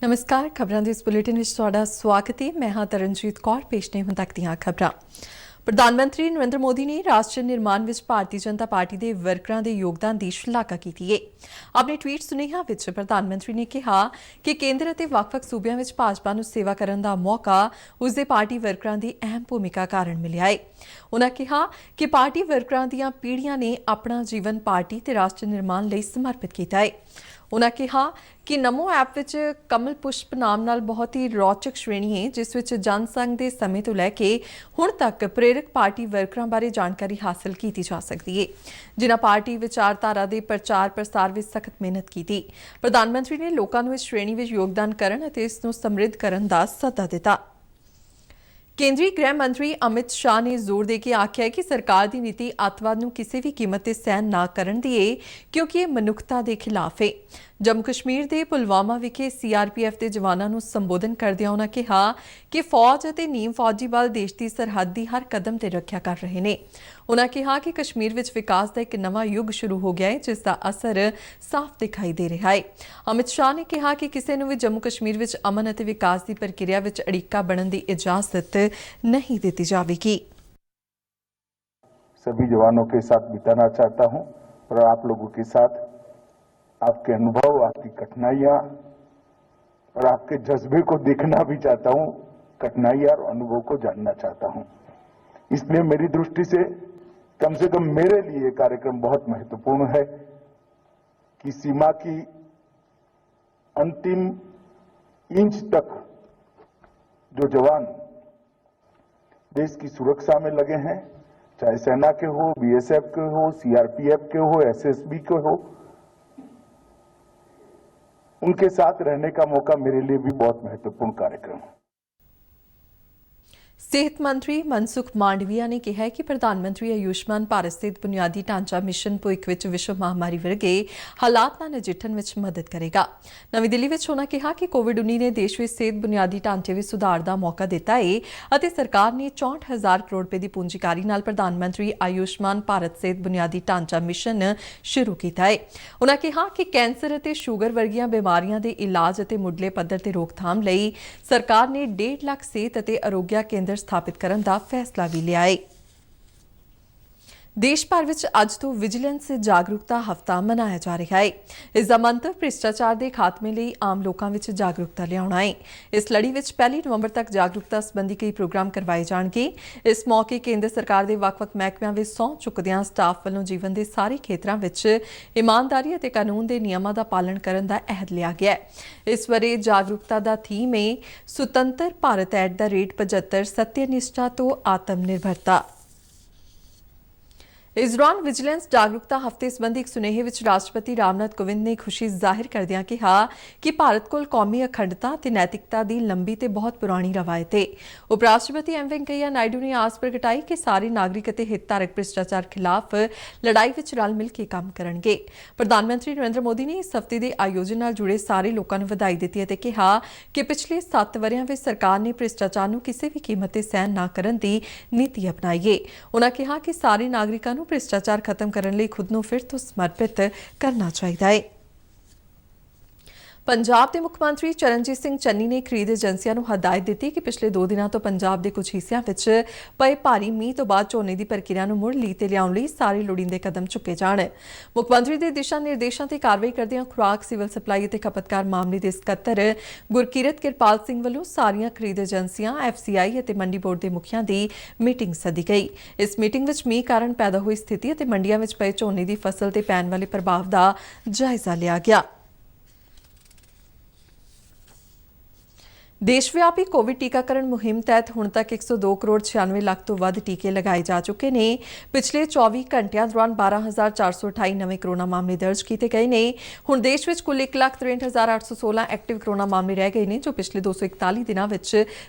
नमस्कार। खबरों के इस बुलेटिन में ਤੁਹਾਡਾ स्वागत है। मैं हाँ तरनजीत कौर। पेश ने ਹੁਣ ਤੱਕ ਦੀਆਂ ਖਬਰਾਂ। प्रधानमंत्री नरेंद्र मोदी ने राष्ट्र निर्माण में भारतीय जनता पार्टी के वर्करां के योगदान की शलाघा की है। अपने ट्वीट सुनेहा में प्रधानमंत्री ने कहा कि केंद्र और ਵੱਖ-ਵੱਖ सूबियां में भाजपा ਨੂੰ सेवा करने का मौका उसके पार्टी वर्करां की अहम भूमिका कारण मिलिया है। उन्होंने कहा कि पार्टी वर्करां ਦੀਆਂ पीढ़ियां ने अपना जीवन पार्टी ते राष्ट्र निर्माण ਲਈ समर्पित किया है। उन्होंने कहा कि नमो ऐप विच कमल पुष्प नाम नाल बहुत ही रोचक श्रेणी है जिस विच जनसंघ के समय तो लैके हुण तक प्रेरक पार्टी वर्करां बारे जानकारी हासिल की जा सकती है, जिन्हां पार्टी विचारधारा के प्रचार प्रसार में सख्त मेहनत की। प्रधानमंत्री ने लोगों को इस श्रेणी में योगदान करन अते इसनूं समृद्ध करन दा सੱਦਾ दिता। केंद्रीय गृह मंत्री अमित शाह ने जोर दे के आख्या कि सरकार की नीति अतवाद नूं किसी भी कीमत ते सहन ना करन दी है, क्योंकि ये मनुखता के खिलाफ है। जम्मू कश्मीर के पुलवामा विखे CRPF के जवानों को संबोधन करदिआं उन्होंने कहा कि फौज और नीम फौजी बल देश की सरहद की हर कदम ते रक्षा कर रहे हैं। उन्होंने कहा कि कश्मीर विच विकास का एक नवा युग शुरू हो गया है जिसका असर साफ दिखाई दे रहा है। अमित शाह ने कहा कि किसी को भी जम्मू कश्मीर विच अमन और विकास की प्रक्रिया विच अड़िक्का बनने की इजाजत नहीं दी जाएगी। सभी जवानों के साथ बिताना चाहता हूं और आप लोगों के साथ आपके अनुभव, आपकी कठिनाइयां और आपके जज्बे को देखना भी चाहता हूं, कठिनाइयां और अनुभव को जानना चाहता हूं। इसलिए मेरी दृष्टि से कम मेरे लिए कार्यक्रम बहुत महत्वपूर्ण है कि सीमा की अंतिम इंच तक जो जवान देश की सुरक्षा में लगे हैं, चाहे सेना के हो, BSF के हो, CRPF के हो, SSB के हो, उनके साथ रहने का मौका मेरे लिए भी बहुत महत्वपूर्ण कार्यक्रम है। सेहत मंत्री मनसुख मांडविया ने कहा है कि प्रधानमंत्री आयुष्मान भारत सेहत बुनियादी ढांचा मिशन भविष्य विच विश्व महामारी वर्गे हालात नाल नजिठण विच मदद करेगा। नवी दिल्ली विच उन्होंने कहा कि कोविड-19 ने देश में सेहत बुनियादी ढांचे में सुधार का मौका दिता है और सरकार ने 64,000 करोड़ रुपए की पूंजीकारी नाल प्रधानमंत्री आयुष्मान भारत सेहत बुनियादी ढांचा मिशन शुरू किया है। उन्होंने कहा कि कैंसर और शूगर वर्गियां बीमारियां के इलाज और मुढ़ले पद्धर ते रोकथाम लई सरकार ने 1.5 लाख सेहत और आरोग्य केंद्र स्थापित करने का फैसला भी लिया है। देश भर विच अज तो विजिलेंस जागरूकता हफ्ता मनाया जा रहा है। इसका मंतव भ्रिष्टाचार के खात्मे लिए आम लोगों में जागरूकता लियाउणा है। इस लड़ी विच 1 नवंबर तक जागरूकता संबंधी कई प्रोग्राम करवाए जाएंगे। इस मौके केंद्र सरकार के ਵੱਖ-ਵੱਖ महकमिਆਂ में सौं चुकदियां स्टाफ वालों जीवन के सारे खेत्रों में ईमानदारी और कानून के नियमों का पालन करने का अहद लिया गया है। इस वरे जागरूकता का थीम है सुतंत्र भारत @ 75 सत्यनिष्ठा तो आत्मनिर्भरता। इस दौरान विजिलेंस जागरूकता हफ्ते संबंधी एक सुनेहे विच राष्ट्रपति रामनाथ कोविंद ने खुशी जाहिर करदिआं कहा कि भारत कोल कौमी अखंडता ते नैतिकता की लंबी ते बहुत पुरानी रवायत है। उपराष्ट्रपति M वेंकैया नायडू ने आस प्रगटाई कि सारे नागरिक और हितधारक भ्रिष्टाचार खिलाफ लड़ाई विच रल मिल के काम करनगे। प्रधानमंत्री नरेंद्र मोदी ने इस हफ्ते के आयोजन नाल जुड़े सारे लोगों को बधाई दी और कहा कि पिछले 7 वरियां में सरकार ने भ्रिष्टाचार को किसी भी कीमत ते सहन ना करन दी नीति अपनाई है। उन्होंने कहा कि सारे नागरिकों भ्रिष्टाचार खत्म करने लिए खुद को फिर तो समर्पित करना चाहिए है। पंजाब के मुख्यमंत्री चरणजीत सिंह चन्नी ने खरीद एजेंसियों को हदायत दी कि पिछले 2 दिनों तो पंजाब के कुछ हिस्सों में पए भारी मीह तो बाद झोने की प्रक्रिया मुड़ लीह ते लियाउण लई सारे लोड़ींदे कदम चुके जाण। मुख्यमंत्री के दिशा निर्देशों से कार्रवाई करदिआं खुराक सिविल सप्लाई और खपतकार मामले के सकत्तर गुरकीरत किरपाल सिंह वालों सारियां खरीद एजेंसियां FCI और मंडी बोर्ड के मुखियां की मीटिंग सदी गई। इस मीटिंग में मीह कारण पैदा हुई स्थिति और मंडियां में पए झोने की फसल से पैण वाले प्रभाव का जायजा लिया गया। देशव्यापी कोविड टीकाकरण मुहिम तहत हुण तक 102 करोड़ 96 लाख तो वध टीके लगाए जा चुके हैं। पिछले 24 घंटिया दौरान 12,428 नवे कोरोना मामले दर्ज किए गए हैं। हुण देश में कुल 1,63,816 एक्टिव कोरोना मामले रह गए हैं, जो पिछले 241 दिनों में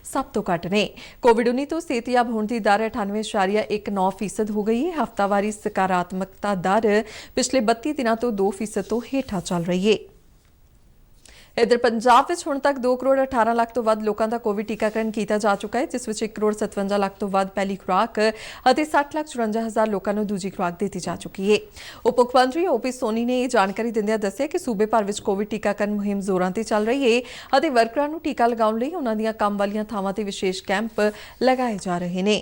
सब तो घट ने। कोविड-19 तो सेहतयाब होने की दर 98.19% हो गई है। हफ्तावारी सकारात्मकता दर पिछले 32 दिनों तो 2% तो हेठा चल रही है। इधर पंजाब ਵਿੱਚ ਹੁਣ तक 2 ਕਰੋੜ 18 ਲੱਖ ਤੋਂ ਵੱਧ ਲੋਕਾਂ ਦਾ ਕੋਵਿਡ ਟੀਕਾਕਰਨ ਕੀਤਾ ਜਾ ਚੁੱਕਾ ਹੈ, ਜਿਸ ਵਿੱਚ 1 ਕਰੋੜ 57 ਲੱਖ ਤੋਂ ਵੱਧ ਪਹਿਲੀ ਖੁਰਾਕ ਅਤੇ 60 ਲੱਖ 54 ਹਜ਼ਾਰ ਲੋਕਾਂ ਨੂੰ ਦੂਜੀ ਖੁਰਾਕ ਦਿੱਤੀ ਜਾ ਚੁੱਕੀ ਹੈ। ਉਪ ਮੁੱਖ ਮੰਤਰੀ ਓਪੀ ਸੋਨੀ ਨੇ ਇਹ ਜਾਣਕਾਰੀ ਦਿੰਦਿਆਂ ਦੱਸਿਆ ਕਿ ਸੂਬੇ ਭਰ ਵਿੱਚ ਕੋਵਿਡ ਟੀਕਾਕਰਨ ਮੁਹਿੰਮ ਜ਼ੋਰਾਂ ਤੇ ਚੱਲ ਰਹੀ ਹੈ ਅਤੇ ਵਰਕਰਾਂ ਨੂੰ ਟੀਕਾ ਲਗਾਉਣ ਲਈ ਉਹਨਾਂ ਦੀਆਂ ਕੰਮ ਵਾਲੀਆਂ ਥਾਵਾਂ ਤੇ ਵਿਸ਼ੇਸ਼ ਕੈਂਪ ਲਗਾਏ ਜਾ ਰਹੇ ਨੇ।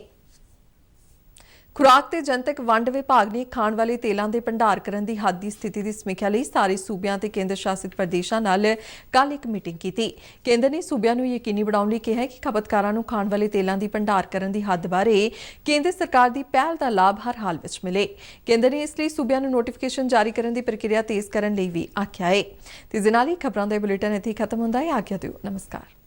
खुराक ते जनतक वंड विभाग ने खाण वाले तेलों के भंडार करन दी हद की स्थिति की समीक्षा लई सारे सूबियां ते केंद्र शासित प्रदेशों नाल कल एक मीटिंग की। केंद्र ने सूबियां नूं यकीनी बनाउण लई कहा है कि खपतकारां नूं खाण वाले तेलों की भंडार करन दी हद बारे केंद्र सरकार की पहल का लाभ हर हाल विच मिले। केंद्र ने इसलिए सूबियां नूं नोटिफिकेशन जारी करन दी प्रक्रिया तेज़ करन लई भी आख्या है। ते इस दे नाल ही खबरां दा बुलेटिन इत्थे खत्म हुंदा है। आज्ञा दिओ, नमस्कार।